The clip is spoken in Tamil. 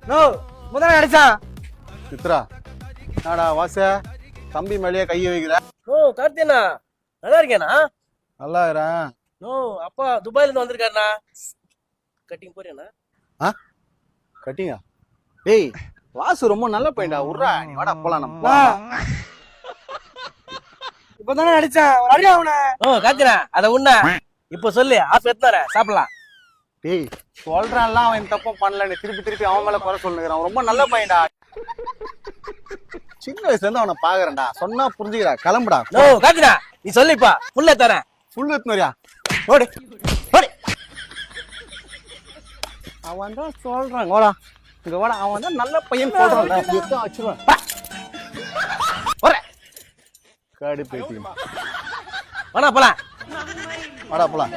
நோ முதல்ல அடிச்சான். சித்ரா நாடா வாச தம்பி மேலேயே கையை வைக்கிற. ஓ கார்த்தியண்ணா நல்லா இருக்கேண்ணா. நல்லா இருக்கிறேன். ஓ அப்பா துபாயில இருந்து வந்திருக்காருண்ணா. கட்டிங் போறியாண்ணா? கட்டிங்க. டேய் வாசு ரொம்ப நல்ல பையன்டா. உர்றா நீ வாடா போலாம் நம்ம. இப்பதானே அடிச்சான். அடியா அவனை. ஓ கார்த்தியண்ணா அத உண்ணா இப்ப சொல்லு ஆப் எத்தனை சாப்பிடலாம். டேய் சொல்றான்லாம் அவன் தப்பும் பண்ணல. நீ திருப்பி திருப்பி அவன் மேல குறை சொல்லுகிறான். ரொம்ப நல்ல பையன்டா. சின்ன வயசுல இருந்து அவனை பாக்குறேன்டா. சொன்னா புரிஞ்சுக்கிறா. கிளம்புடா. ஓ கார்த்தியண்ணா நீ சொல்லிப்பா புள்ள தரேன். ஃபுல் எத்துனரியா ஓடு ஓடு. அவன் தான் சொல்றான். வாடா இங்க வாடா. அவன் தான் நல்ல பையன் சொல்றான். வச்சிருவான் காடு பேட்டி. வாடா போலாம். வாடா போலாம்.